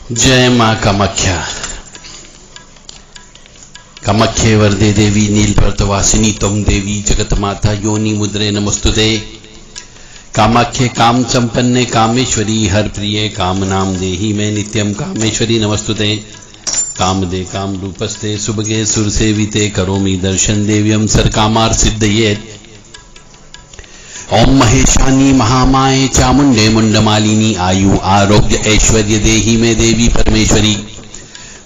जय मां कामाख्या। कामाख्ये वरदे देवी नीलपर्वतवासिनी त्वं देवी जगत माता योनि मुद्रे नमस्तुते। कामाख्ये काम संपन्ने कामेश्वरी हर प्रिये कामनाम देहि में नित्यम कामेश्वरी नमस्तुते। कामदे काम रूपस्ते सुभगे सुरसेविते करोमि दर्शन देव्यम सरकामार सिद्धयेत्। ओम महेशानी महामाये चामुंडे मुंडमालिनी आयु आरोग्य ऐश्वर्य देहि में देवी परमेश्वरी।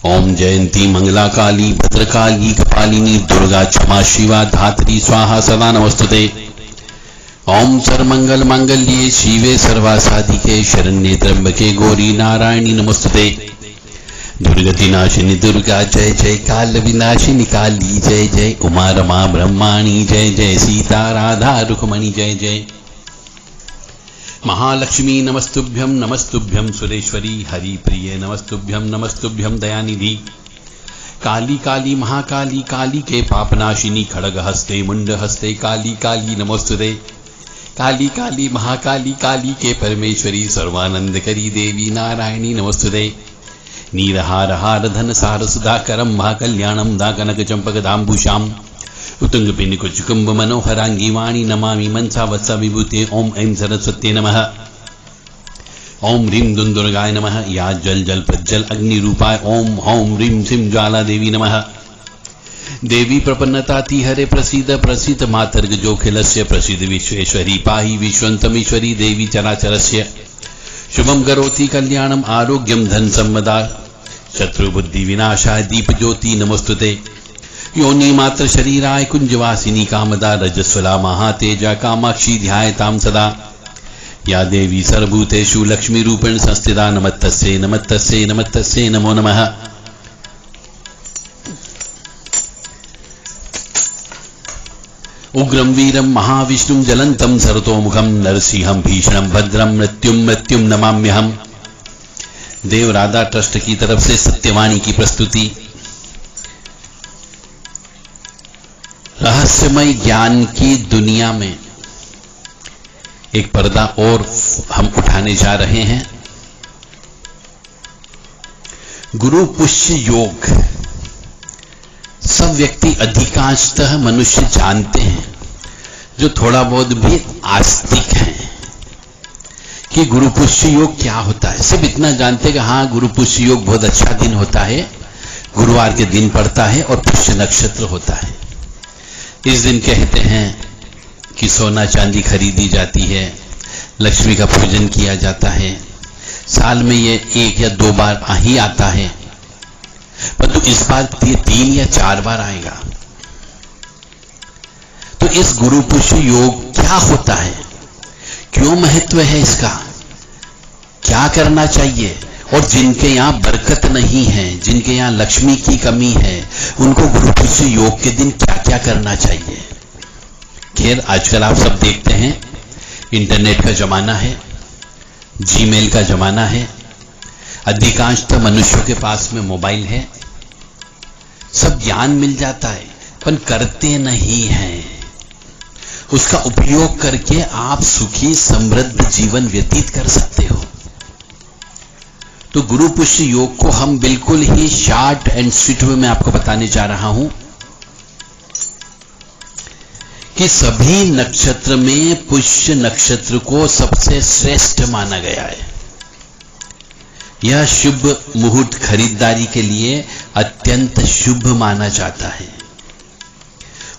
ओम जयंती मंगला काली भद्रकाली कपालिनी दुर्गा क्षमा शिवा धात्री स्वाहा सदा नमस्तुते। ओम सर्वमंगल मांगल्ये शिवे सर्वासाधिके शरण्ये त्र्यंबके गौरी नारायणी नमस्तुते। दुर्गति नाशिनी दुर्गा जय जय काल विनाशिनी काली जय जय उमा रमा ब्रह्माणी जय जय सीता राधा रुक्मणी जय जय। महालक्ष्मी नमस्तुभ्यं सुरेश्वरी हरि प्रिय नमस्तुभ्यं दयानिधि। काली काली महाकाली काली के पापनाशिनी खड़ग हस्ते मुंड हस्ते काली काली नमस्तुते। काली काली महाकाली काली के परमेश्वरी सर्वानंद करी देवी नारायणी नमस्तुते। नीरहार हार धन सार सुधाकरम महाकल्याणम दा कनक चंपक दाम्बुशाम उतुंग पिनिक चुकुंब मनोहरांगी वाणी नमामि मनसा वत्सा विभूते। ओम ऐं सरस्वत्यै नमः। ओम ह्रीं दुंदुर्गाय नमः। या जल जल प्रज्जल अग्नि रूपाय ओम हौं ह्रीं सिं ज्वाला देवी नमः। देवी प्रपन्नताति हरे प्रसीद प्रसीद मातर्ग जोखिलस्य प्रसीद विश्वेश्वरी पाहि विश्वन्तमीश्वरी देवी चराचरस्य। शुभम करोति कल्याणम आरोग्यम धन संपदा शत्रुबुद्धि विनाशाय दीप ज्योति नमस्तुते। योनि मात्र शरीराय कुंजवासिनी कामदा रजस्वला महातेजा कामाक्षी ध्यायताम सदा। या देवी सर्वभूतेषु लक्ष्मी रूपेण संस्थिता नमस्तस्यै नमस्तस्यै नमस्तस्यै नमो नमः। उग्रं वीरं महाविष्णुं जलंतं सर्वतोमुखं नरसिंहं भीषणं भद्रं मृत्युं नमाम्यहम्। देव राधा ट्रस्ट की तरफ से सत्यवाणी की प्रस्तुति। रहस्यमय ज्ञान की दुनिया में एक पर्दा और हम उठाने जा रहे हैं। गुरु पुष्य योग सब व्यक्ति अधिकांशतः मनुष्य जानते हैं, जो थोड़ा बहुत भी आस्तिक हैं कि गुरु पुष्य योग क्या होता है। सिर्फ इतना जानते हैं कि हाँ गुरु पुष्य योग बहुत अच्छा दिन होता है, गुरुवार के दिन पड़ता है और पुष्य नक्षत्र होता है। इस दिन कहते हैं कि सोना चांदी खरीदी जाती है, लक्ष्मी का पूजन किया जाता है। साल में ये 1 या 2 बार ही आता है, परंतु इस बार 3 या 4 बार आएगा। तो इस गुरु पुष्य योग क्या होता है, क्यों महत्व है इसका, क्या करना चाहिए, और जिनके यहां बरकत नहीं है, जिनके यहां लक्ष्मी की कमी है, उनको गुरु पुष्य योग के दिन क्या क्या करना चाहिए। खैर आजकल आप सब देखते हैं इंटरनेट का जमाना है, जीमेल का जमाना है, अधिकांशतः मनुष्यों के पास में मोबाइल है, सब ज्ञान मिल जाता है, पर करते नहीं हैं। उसका उपयोग करके आप सुखी समृद्ध जीवन व्यतीत कर सकते हो। तो गुरु पुष्य योग को हम बिल्कुल ही शॉर्ट एंड स्वीट वे में आपको बताने जा रहा हूं कि सभी नक्षत्र में पुष्य नक्षत्र को सबसे श्रेष्ठ माना गया है। यह शुभ मुहूर्त खरीदारी के लिए अत्यंत शुभ माना जाता है।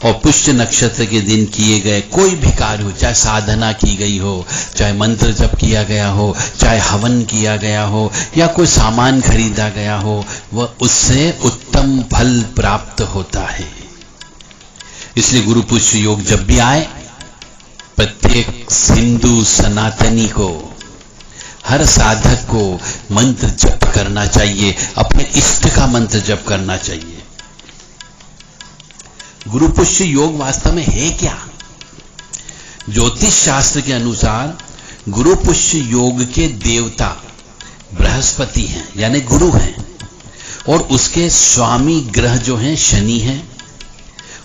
और पुष्य नक्षत्र के दिन किए गए कोई भी कार्य हो, चाहे साधना की गई हो, चाहे मंत्र जप किया गया हो, चाहे हवन किया गया हो, या कोई सामान खरीदा गया हो, वह उससे उत्तम फल प्राप्त होता है। इसलिए गुरु पुष्य योग जब भी आए, प्रत्येक हिंदू सनातनी को, हर साधक को मंत्र जप करना चाहिए, अपने इष्ट का मंत्र जप करना चाहिए। गुरु पुष्य योग वास्तव में है क्या? ज्योतिष शास्त्र के अनुसार गुरु पुष्य योग के देवता बृहस्पति हैं, यानी गुरु हैं, और उसके स्वामी ग्रह जो हैं शनि हैं।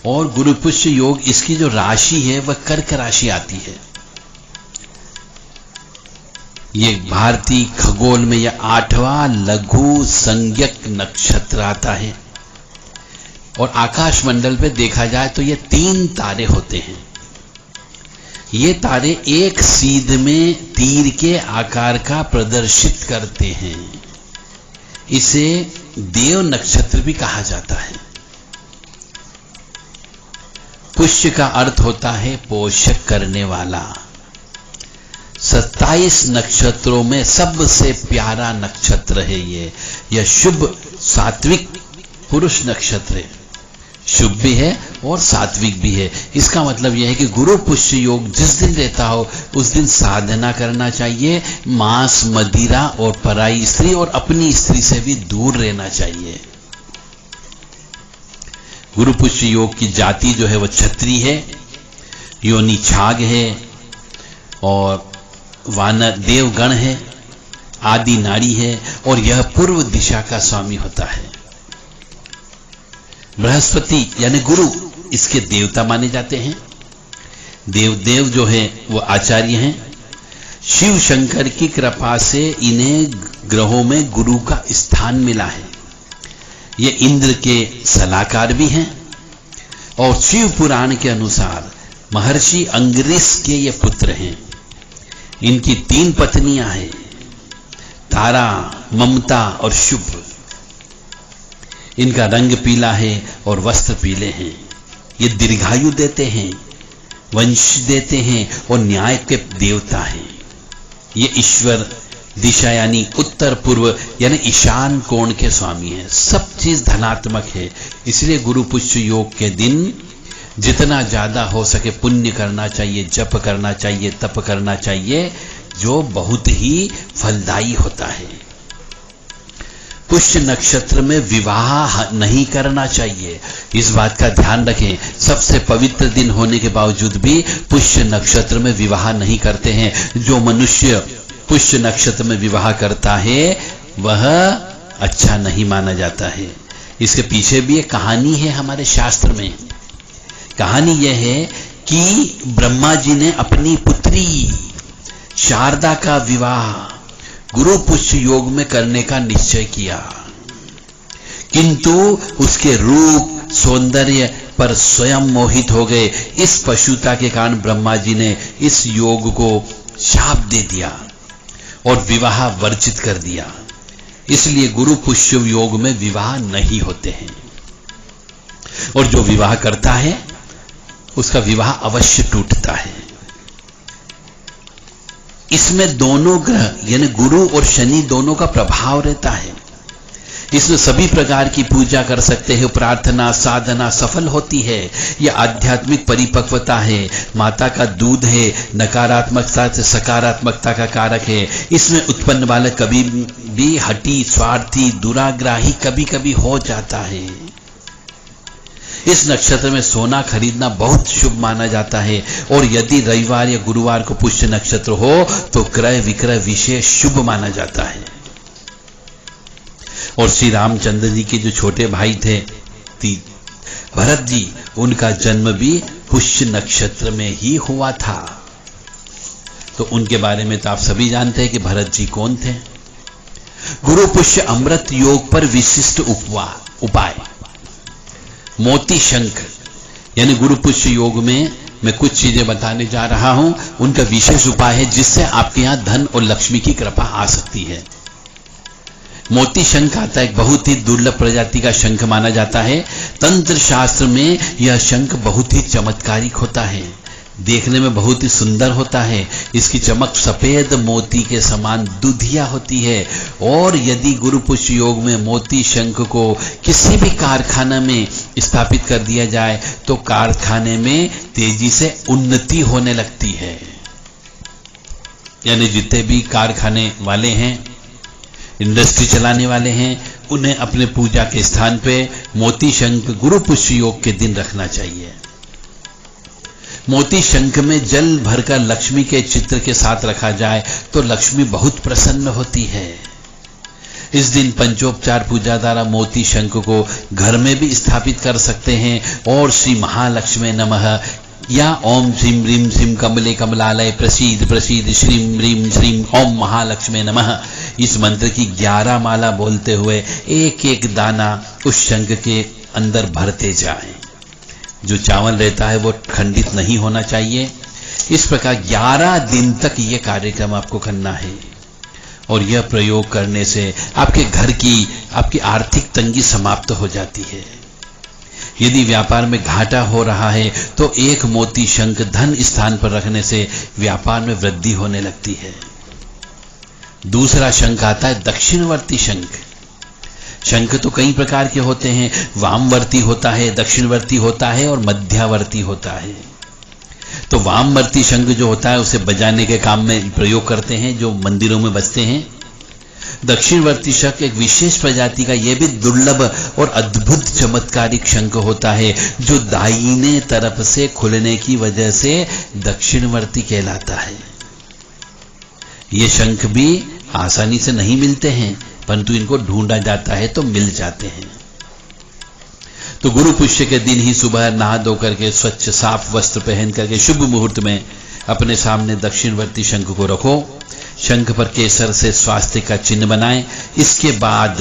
और गुरु पुष्य योग इसकी जो राशि है वह कर्क राशि आती है। ये भारतीय खगोल में यह 8वां लघु संज्ञक नक्षत्र आता है। और आकाश मंडल पे देखा जाए तो ये 3 तारे होते हैं। ये तारे एक सीध में तीर के आकार का प्रदर्शित करते हैं। इसे देव नक्षत्र भी कहा जाता है। पुष्य का अर्थ होता है पोषक करने वाला। 27 नक्षत्रों में सबसे प्यारा नक्षत्र है ये। यह शुभ सात्विक पुरुष नक्षत्र है। शुभ भी है और सात्विक भी है। इसका मतलब यह है कि गुरु पुष्य योग जिस दिन रहता हो उस दिन साधना करना चाहिए। मांस, मदिरा और पराई स्त्री और अपनी स्त्री से भी दूर रहना चाहिए। गुरु पुष्य योग की जाति जो है वह क्षत्रिय है, योनि छाग है और वानर देवगण है, आदि नारी है और यह पूर्व दिशा का स्वामी होता है। बृहस्पति यानी गुरु इसके देवता माने जाते हैं। देव जो है वो आचार्य हैं। शिव शंकर की कृपा से इन्हें ग्रहों में गुरु का स्थान मिला है। ये इंद्र के सलाहकार भी हैं और शिव पुराण के अनुसार महर्षि अंगिरस के ये पुत्र हैं। इनकी 3 पत्नियां हैं, तारा, ममता और शुभ। इनका रंग पीला है और वस्त्र पीले हैं। ये दीर्घायु देते हैं, वंश देते हैं और न्याय के देवता हैं। ये ईश्वर दिशा यानी उत्तर पूर्व यानी ईशान कोण के स्वामी हैं। सब चीज धनात्मक है। इसलिए गुरु पुष्य योग के दिन जितना ज्यादा हो सके पुण्य करना चाहिए, जप करना चाहिए, तप करना चाहिए, जो बहुत ही फलदायी होता है। पुष्य नक्षत्र में विवाह नहीं करना चाहिए। इस बात का ध्यान रखें। सबसे पवित्र दिन होने के बावजूद भी पुष्य नक्षत्र में विवाह नहीं करते हैं। जो मनुष्य पुष्य नक्षत्र में विवाह करता है वह अच्छा नहीं माना जाता है। इसके पीछे भी एक कहानी है हमारे शास्त्र में। कहानी यह है कि ब्रह्मा जी ने अपनी पुत्री शारदा का विवाह गुरु पुष्य योग में करने का निश्चय किया, किंतु उसके रूप सौंदर्य पर स्वयं मोहित हो गए। इस पशुता के कारण ब्रह्मा जी ने इस योग को शाप दे दिया और विवाह वर्जित कर दिया। इसलिए गुरु पुष्य योग में विवाह नहीं होते हैं और जो विवाह करता है उसका विवाह अवश्य टूटता है। इसमें दोनों ग्रह यानी गुरु और शनि दोनों का प्रभाव रहता है। इसमें सभी प्रकार की पूजा कर सकते हैं, प्रार्थना साधना सफल होती है। यह आध्यात्मिक परिपक्वता है। माता का दूध है, नकारात्मकता से सकारात्मकता का कारक है। इसमें उत्पन्न बालक कभी भी हठी, स्वार्थी, दुराग्राही कभी कभी हो जाता है। इस नक्षत्र में सोना खरीदना बहुत शुभ माना जाता है और यदि रविवार या गुरुवार को पुष्य नक्षत्र हो तो क्रय विक्रय विशेष शुभ माना जाता है। और श्री रामचंद्र जी के जो छोटे भाई थे भरत जी, उनका जन्म भी पुष्य नक्षत्र में ही हुआ था। तो उनके बारे में तो आप सभी जानते हैं कि भरत जी कौन थे। गुरु पुष्य अमृत योग पर विशिष्ट उपाय। मोती शंख यानी गुरु पुष्य योग में मैं कुछ चीजें बताने जा रहा हूं। उनका विशेष उपाय है जिससे आपके यहां धन और लक्ष्मी की कृपा आ सकती है। मोती शंख आता है, एक बहुत ही दुर्लभ प्रजाति का शंख माना जाता है। तंत्र शास्त्र में यह शंख बहुत ही चमत्कारिक होता है, देखने में बहुत ही सुंदर होता है। इसकी चमक सफेद मोती के समान दुधिया होती है। और यदि गुरु पुष्य योग में मोती शंख को किसी भी कारखाना में स्थापित कर दिया जाए तो कारखाने में तेजी से उन्नति होने लगती है। यानी जितने भी कारखाने वाले हैं, इंडस्ट्री चलाने वाले हैं, उन्हें अपने पूजा के स्थान पे मोती शंख गुरु पुष्य योग के दिन रखना चाहिए। मोती शंख में जल भरकर लक्ष्मी के चित्र के साथ रखा जाए तो लक्ष्मी बहुत प्रसन्न होती है। इस दिन पंचोपचार पूजा द्वारा मोती शंख को घर में भी स्थापित कर सकते हैं और श्री महालक्ष्मी नमः या ओम श्रीम ह्रीम श्रीम कमले कमलालय प्रसीद प्रसीद श्रीम ह्रीम श्रीम ओम महालक्ष्मी नमः इस मंत्र की 11 माला बोलते हुए एक एक दाना उस शंख के अंदर भरते जाएं। जो चावल रहता है वो खंडित नहीं होना चाहिए। इस प्रकार 11 दिन तक यह कार्यक्रम आपको करना है और यह प्रयोग करने से आपके घर की आपकी आर्थिक तंगी समाप्त हो जाती है। यदि व्यापार में घाटा हो रहा है तो एक मोती शंख धन स्थान पर रखने से व्यापार में वृद्धि होने लगती है। दूसरा शंख आता है दक्षिणवर्ती शंख। शंख तो कई प्रकार के होते हैं, वामवर्ती होता है, दक्षिणवर्ती होता है और मध्यावर्ती होता है। तो वामवर्ती शंख जो होता है उसे बजाने के काम में प्रयोग करते हैं, जो मंदिरों में बजते हैं। दक्षिणवर्ती शंख एक विशेष प्रजाति का, यह भी दुर्लभ और अद्भुत चमत्कारिक शंख होता है, जो दाहिने तरफ से खुलने की वजह से दक्षिणवर्ती कहलाता है। ये शंख भी आसानी से नहीं मिलते हैं, परंतु इनको ढूंढा जाता है तो मिल जाते हैं। तो गुरु पुष्य के दिन ही सुबह नहा धो करके स्वच्छ साफ वस्त्र पहन करके शुभ मुहूर्त में अपने सामने दक्षिणवर्ती शंख को रखो। शंख पर केसर से स्वास्तिक का चिन्ह बनाएं। इसके बाद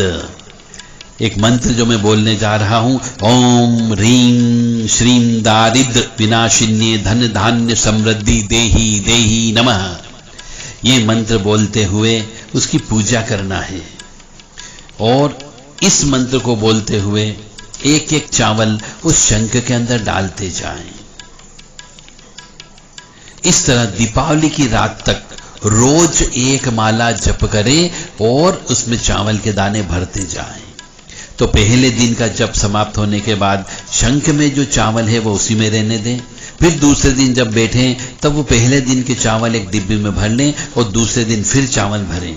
एक मंत्र जो मैं बोलने जा रहा हूं, ओम ह्रीं श्रीं दारिद्र विनाशिन्ये धन धान्य समृद्धि देही देही नमः, ये मंत्र बोलते हुए उसकी पूजा करना है। और इस मंत्र को बोलते हुए एक एक चावल उस शंख के अंदर डालते जाएं। इस तरह दीपावली की रात तक रोज एक माला जप करें और उसमें चावल के दाने भरते जाएं। तो पहले दिन का जप समाप्त होने के बाद शंख में जो चावल है वो उसी में रहने दें। फिर दूसरे दिन जब बैठें तब वो पहले दिन के चावल एक डिब्बी में भर लें और दूसरे दिन फिर चावल भरें।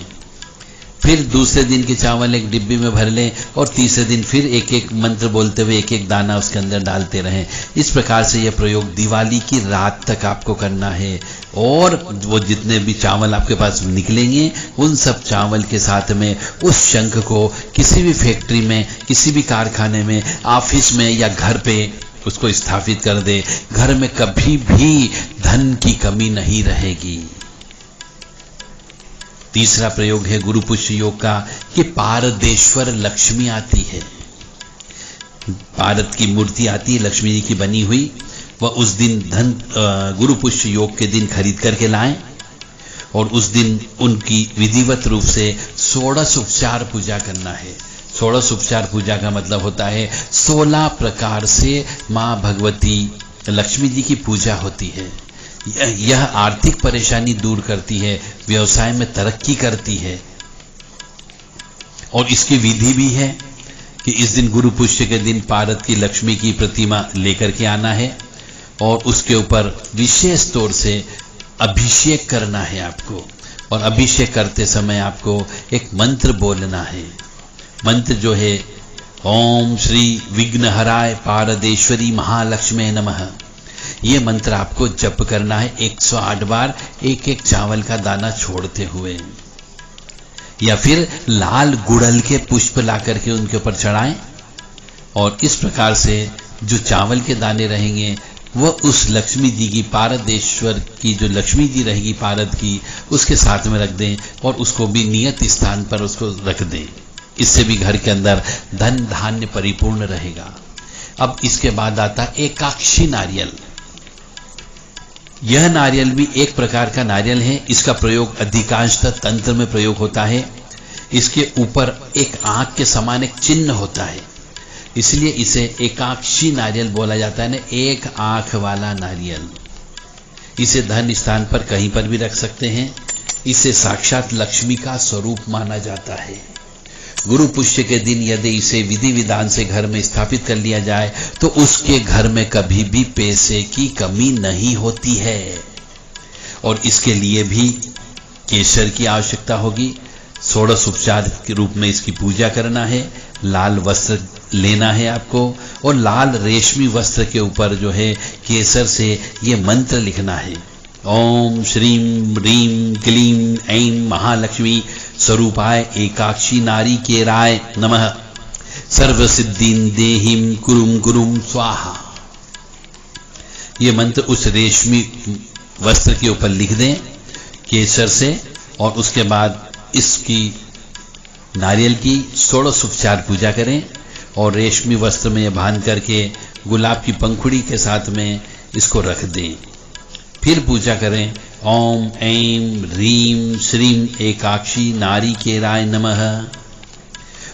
फिर दूसरे दिन के चावल एक डिब्बी में भर लें और तीसरे दिन फिर एक एक मंत्र बोलते हुए एक एक दाना उसके अंदर डालते रहें। इस प्रकार से यह प्रयोग दिवाली की रात तक आपको करना है। और वो जितने भी चावल आपके पास निकलेंगे उन सब चावल के साथ में उस शंख को किसी भी फैक्ट्री में, किसी भी कारखाने में, ऑफिस में या घर पे उसको स्थापित कर दे। घर में कभी भी धन की कमी नहीं रहेगी। तीसरा प्रयोग है गुरु पुष्य योग का कि पारदेश्वर लक्ष्मी आती है। पारद की मूर्ति आती है लक्ष्मी जी की बनी हुई, वह उस दिन धन गुरु पुष्य योग के दिन खरीद करके लाएं और उस दिन उनकी विधिवत रूप से 16 उपचार पूजा करना है। 16 उपचार पूजा का मतलब होता है 16 प्रकार से मां भगवती लक्ष्मी जी की पूजा होती है। यह आर्थिक परेशानी दूर करती है, व्यवसाय में तरक्की करती है। और इसकी विधि भी है कि इस दिन गुरु पुष्य के दिन पारद की लक्ष्मी की प्रतिमा लेकर के आना है और उसके ऊपर विशेष तौर से अभिषेक करना है आपको। और अभिषेक करते समय आपको एक मंत्र बोलना है। मंत्र जो है ओम श्री विघ्नहराय पारदेश्वरी महालक्ष्मी नमः। ये मंत्र आपको जप करना है 108 बार, एक एक चावल का दाना छोड़ते हुए। या फिर लाल गुड़हल के पुष्प ला करके उनके ऊपर चढ़ाएं और इस प्रकार से जो चावल के दाने रहेंगे वो उस लक्ष्मी जी की, पारदेश्वर की जो लक्ष्मी जी रहेगी पारद की, उसके साथ में रख दें और उसको भी नियत स्थान पर उसको रख दें। इससे भी घर के अंदर धन धान्य परिपूर्ण रहेगा। अब इसके बाद आता एकाक्षी नारियल। यह नारियल भी एक प्रकार का नारियल है। इसका प्रयोग अधिकांशतः तंत्र में प्रयोग होता है। इसके ऊपर एक आंख के समान एक चिन्ह होता है, इसलिए इसे एकाक्षी नारियल बोला जाता है ना, एक आंख वाला नारियल। इसे धन स्थान पर कहीं पर भी रख सकते हैं। इसे साक्षात लक्ष्मी का स्वरूप माना जाता है। गुरु पुष्य के दिन यदि इसे विधि विधान से घर में स्थापित कर लिया जाए तो उसके घर में कभी भी पैसे की कमी नहीं होती है। और इसके लिए भी केसर की आवश्यकता होगी। 16 उपचार के रूप में इसकी पूजा करना है। लाल वस्त्र लेना है आपको और लाल रेशमी वस्त्र के ऊपर जो है केसर से ये मंत्र लिखना है। ओम श्रीं ह्रीं क्लीं ऐं महालक्ष्मी स्वरूपाय एकाक्षी नारी के राय नमः, सर्व सिद्धिं देहिं कुरुम कुरुम स्वाहा। ये मंत्र उस रेशमी वस्त्र के ऊपर लिख दें केसर से और उसके बाद इसकी नारियल की 16 उपचार पूजा करें और रेशमी वस्त्र में बांध करके गुलाब की पंखुड़ी के साथ में इसको रख दें। फिर पूजा करें ओम ऐं ह्रीं श्रीं एकाक्षी नारिकेराय नमः।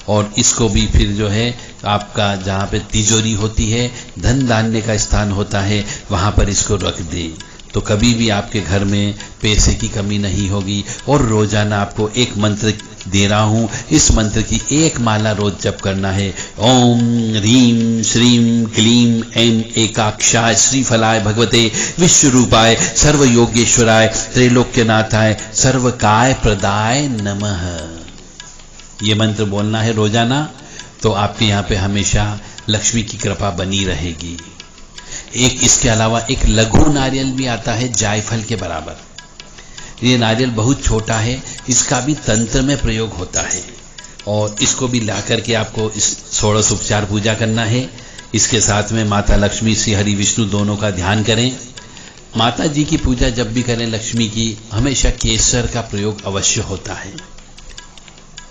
और इसको भी फिर जो है आपका जहाँ पे तिजोरी होती है, धन धान्य का स्थान होता है, वहाँ पर इसको रख दें। तो कभी भी आपके घर में पैसे की कमी नहीं होगी। और रोजाना आपको एक मंत्र दे रहा हूं, इस मंत्र की एक माला रोज जप करना है। ओम ह्रीं श्रीं क्लीं ऐं एकाक्षाय श्रीफलाय भगवते विश्वरूपाय सर्वयोगेश्वराय त्रैलोक्यनाथाय सर्वकाय प्रदाय नमः। ये मंत्र बोलना है रोजाना, तो आपके यहाँ पे हमेशा लक्ष्मी की कृपा बनी रहेगी। एक इसके अलावा एक लघु नारियल भी आता है जायफल के बराबर। ये नारियल बहुत छोटा है, इसका भी तंत्र में प्रयोग होता है और इसको भी ला करके आपको इस 16 उपचार पूजा करना है। इसके साथ में माता लक्ष्मी श्री हरि विष्णु दोनों का ध्यान करें। माता जी की पूजा जब भी करें लक्ष्मी की, हमेशा केसर का प्रयोग अवश्य होता है।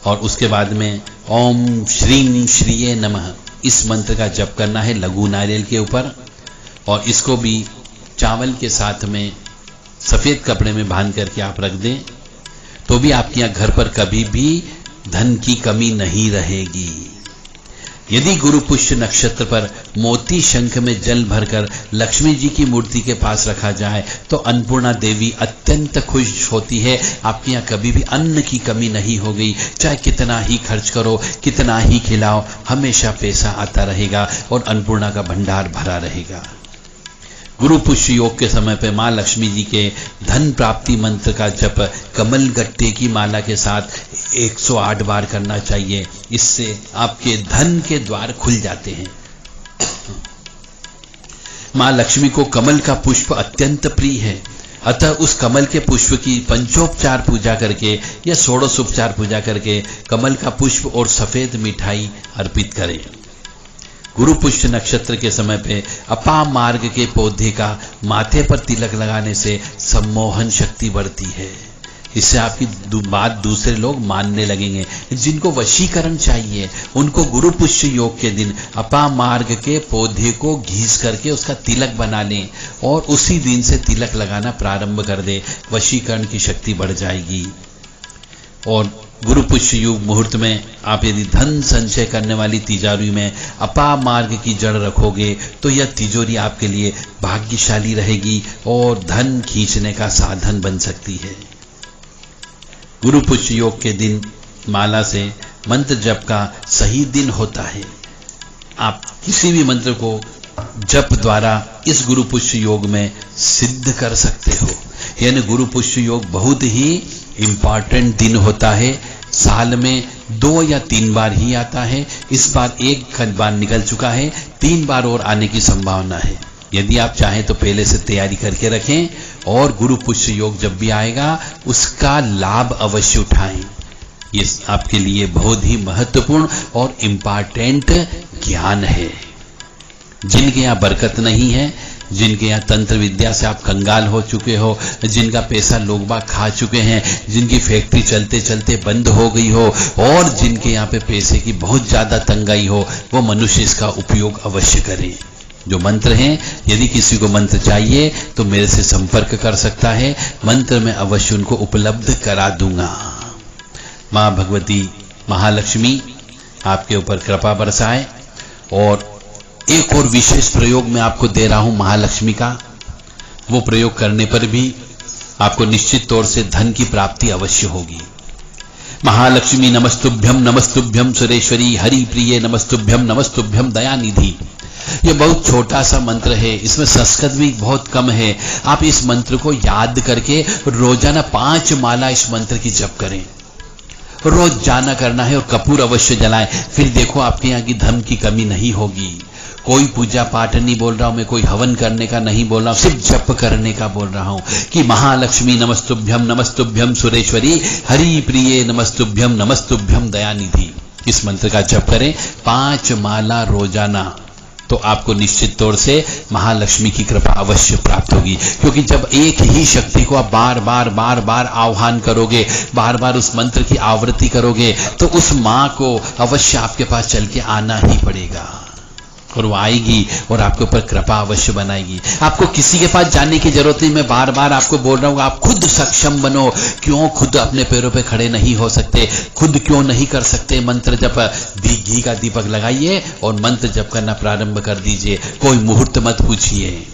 और उसके बाद में ओम श्रीं श्रीये नमः इस मंत्र का जप करना है लघु नारियल के ऊपर। और इसको भी चावल के साथ में सफेद कपड़े में बांध करके आप रख दें, तो भी आपके यहाँ घर पर कभी भी धन की कमी नहीं रहेगी। यदि गुरु पुष्य नक्षत्र पर मोती शंख में जल भरकर लक्ष्मी जी की मूर्ति के पास रखा जाए तो अन्नपूर्णा देवी अत्यंत खुश होती है। आपके यहाँ कभी भी अन्न की कमी नहीं होगी। चाहे कितना ही खर्च करो, कितना ही खिलाओ, हमेशा पैसा आता रहेगा और अन्नपूर्णा का भंडार भरा रहेगा। गुरु पुष्य योग के समय पे मां लक्ष्मी जी के धन प्राप्ति मंत्र का जप कमल गट्टे की माला के साथ 108 बार करना चाहिए। इससे आपके धन के द्वार खुल जाते हैं। मां लक्ष्मी को कमल का पुष्प अत्यंत प्रिय है, अतः उस कमल के पुष्प की पंचोपचार पूजा करके या 16 उपचार पूजा करके कमल का पुष्प और सफेद मिठाई अर्पित करें। गुरु पुष्य नक्षत्र के समय पे अपाम मार्ग के पौधे का माथे पर तिलक लगाने से सम्मोहन शक्ति बढ़ती है। इससे आपकी बात दूसरे लोग मानने लगेंगे। जिनको वशीकरण चाहिए उनको गुरु पुष्य योग के दिन अपाम मार्ग के पौधे को घीस करके उसका तिलक बना लें और उसी दिन से तिलक लगाना प्रारंभ कर दे। वशीकरण की शक्ति बढ़ जाएगी। और गुरु पुष्य युग मुहूर्त में आप यदि धन संचय करने वाली तिजोरी में अपा मार्ग की जड़ रखोगे तो यह तिजोरी आपके लिए भाग्यशाली रहेगी और धन खींचने का साधन बन सकती है। गुरु पुष्य योग के दिन माला से मंत्र जप का सही दिन होता है। आप किसी भी मंत्र को जप द्वारा इस गुरु पुष्य योग में सिद्ध कर सकते हो। यानी गुरु पुष्य योग बहुत ही इंपॉर्टेंट दिन होता है। साल में 2 या 3 बार ही आता है। इस बार एक बार निकल चुका है, 3 बार और आने की संभावना है। यदि आप चाहें तो पहले से तैयारी करके रखें और गुरु पुष्य योग जब भी आएगा उसका लाभ अवश्य उठाएं। ये आपके लिए बहुत ही महत्वपूर्ण और इम्पॉर्टेंट ज्ञान है। जिनके यहाँ बरकत नहीं है, जिनके यहाँ तंत्र विद्या से आप कंगाल हो चुके हो, जिनका पैसा लोग बाग खा चुके हैं, जिनकी फैक्ट्री चलते चलते बंद हो गई हो और जिनके यहाँ पे पैसे की बहुत ज्यादा तंगाई हो, वो मनुष्य इसका उपयोग अवश्य करें। जो मंत्र हैं, यदि किसी को मंत्र चाहिए तो मेरे से संपर्क कर सकता है। मंत्र मैं अवश्य उनको उपलब्ध करा दूंगा। मां भगवती महालक्ष्मी आपके ऊपर कृपा बरसाए। और एक और विशेष प्रयोग मैं आपको दे रहा हूं महालक्ष्मी का। वो प्रयोग करने पर भी आपको निश्चित तौर से धन की प्राप्ति अवश्य होगी। महालक्ष्मी नमस्तुभ्यम नमस्तुभ्यम सुरेश्वरी हरि प्रिय नमस्तुभ्यम नमस्तुभ्यम दयानिधि। ये बहुत छोटा सा मंत्र है, इसमें संस्कृत भी बहुत कम है। आप इस मंत्र को याद करके रोजाना 5 माला इस मंत्र की जप करें। रोज जाना करना है और कपूर अवश्य जलाएं। फिर देखो आपके यहाँ की धन की कमी नहीं होगी। कोई पूजा पाठ नहीं बोल रहा हूं मैं, कोई हवन करने का नहीं बोल रहा हूं, सिर्फ जप करने का बोल रहा हूं कि महालक्ष्मी नमस्तुभ्यम नमस्तुभ्यम सुरेश्वरी हरि प्रिय नमस्तुभ्यम नमस्तुभ्यम दयानिधि। इस मंत्र का जप करें 5 माला रोजाना। तो आपको निश्चित तौर से महालक्ष्मी की कृपा अवश्य प्राप्त होगी। क्योंकि जब एक ही शक्ति को आप बार बार आह्वान करोगे, बार बार उस मंत्र की आवृत्ति करोगे, तो उस मां को अवश्य आपके पास चल के आना ही पड़ेगा और वो आएगी और आपके ऊपर कृपा अवश्य बनाएगी। आपको किसी के पास जाने की जरूरत नहीं। मैं बार बार आपको बोल रहा हूं, आप खुद सक्षम बनो। क्यों खुद अपने पैरों पे खड़े नहीं हो सकते? खुद क्यों नहीं कर सकते? मंत्र जप, घी का दीपक लगाइए और मंत्र जप करना प्रारंभ कर दीजिए। कोई मुहूर्त मत पूछिए।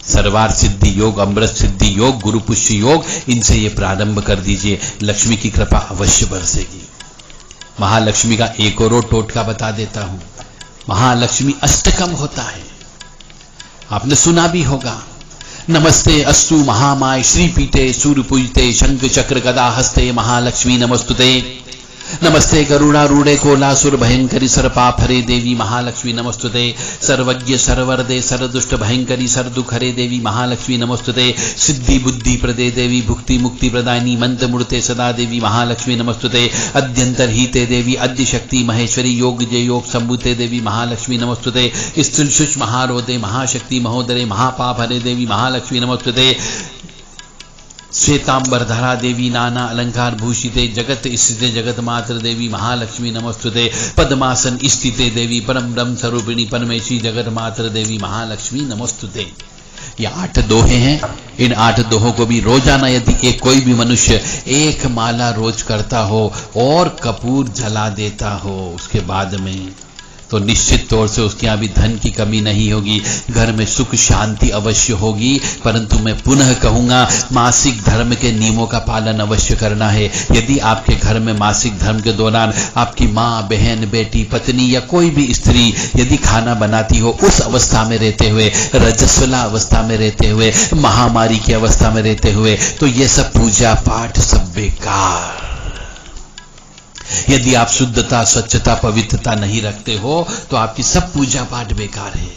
सर्वार्थ सिद्धि योग, अमृत सिद्धि योग, गुरु पुष्य योग, इनसे ये प्रारंभ कर दीजिए। लक्ष्मी की कृपा अवश्य बरसेगी। महालक्ष्मी का एक और टोटका बता देता हूं। महालक्ष्मी अष्टकम होता है, आपने सुना भी होगा। नमस्ते अस्तु महामाय श्रीपीठे सूर्यपूजिते शंख चक्र गदा हस्ते महालक्ष्मी नमस्तुते। नमस्ते गरुड़ारूढ़े कोलासुर भयंकरी सर्पाफरे देवी महालक्ष्मी नमस्तुते। सर्वज्ञ सर्वरदे सर्वदुष्ट भयंकरी सर्वदुखरे देवी महालक्ष्मी नमस्तुते। सिद्धि बुद्धि प्रदे देवी भुक्ति मुक्ति प्रदायिनी मंत्र मूर्ते सदा देवी महालक्ष्मी नमस्तुते। अद्यंतर हिते देवी अद्य शक्ति महेश्वरी योग जय योग संभुते देवी महालक्ष्मी नमस्तुते। स्त्रीशुष महारोदे महाशक्ति महोदरे महापापहरे देवी महालक्ष्मी नमस्तुते। श्वेतांबरधरा देवी नाना अलंकार भूषिते जगत स्थिते जगत मात्र देवी महालक्ष्मी नमस्तुते। पद्मासन स्थिते देवी परम ब्रह्म स्वरूपिणी परमेश्वरी जगत मात्र देवी महालक्ष्मी नमस्तुते। ये 8 दोहे हैं। इन 8 दोहों को भी रोजाना यदि एक कोई भी मनुष्य एक माला रोज करता हो और कपूर जला देता हो उसके बाद में, तो निश्चित तौर से उसके यहां भी धन की कमी नहीं होगी, घर में सुख शांति अवश्य होगी। परंतु मैं पुनः कहूंगा, मासिक धर्म के नियमों का पालन अवश्य करना है। यदि आपके घर में मासिक धर्म के दौरान आपकी मां, बहन, बेटी, पत्नी या कोई भी स्त्री यदि खाना बनाती हो, उस अवस्था में रहते हुए, रजस्वला अवस्था में रहते हुए, महामारी की अवस्था में रहते हुए, तो ये सब पूजा पाठ सब बेकार। यदि आप शुद्धता, स्वच्छता, पवित्रता नहीं रखते हो तो आपकी सब पूजा पाठ बेकार है।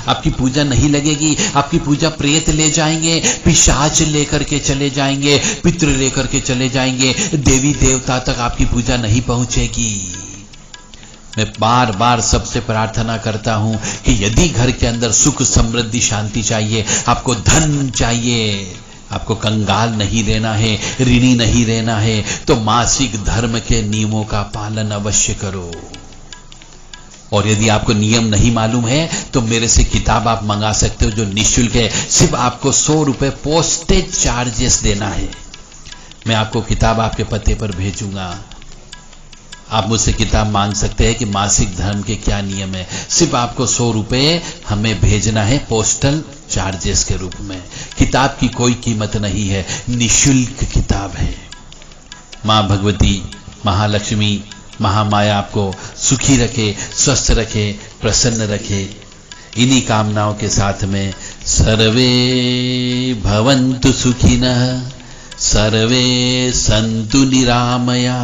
आपकी पूजा नहीं लगेगी। आपकी पूजा प्रेत ले जाएंगे, पिशाच लेकर के चले जाएंगे, पितृ लेकर के चले जाएंगे, देवी देवता तक आपकी पूजा नहीं पहुंचेगी। मैं बार बार सबसे प्रार्थना करता हूं कि यदि घर के अंदर सुख, समृद्धि, शांति चाहिए, आपको धन चाहिए, आपको कंगाल नहीं रहना है, ऋणी नहीं रहना है, तो मासिक धर्म के नियमों का पालन अवश्य करो। और यदि आपको नियम नहीं मालूम है तो मेरे से किताब आप मंगा सकते हो जो निःशुल्क है। सिर्फ आपको 100 रुपए पोस्टेज चार्जेस देना है। मैं आपको किताब आपके पते पर भेजूंगा। आप मुझसे किताब मांग सकते हैं कि मासिक धर्म के क्या नियम है। सिर्फ आपको 100 रुपए हमें भेजना है पोस्टल चार्जेस के रूप में। किताब की कोई कीमत नहीं है, निःशुल्क किताब है। मां भगवती, महालक्ष्मी, महामाया आपको सुखी रखे, स्वस्थ रखे, प्रसन्न रखे। इन्हीं कामनाओं के साथ में सर्वे भवन्तु सुखिनः, सर्वे सन्तु निरामया,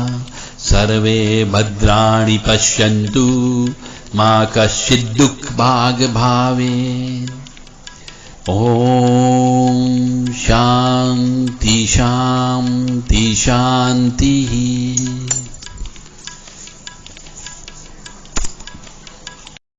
सर्वे भद्राणि पश्यन्तु, मा कश्चित् दुःखभाग् भावेत्। ओम शांति शांति शांति।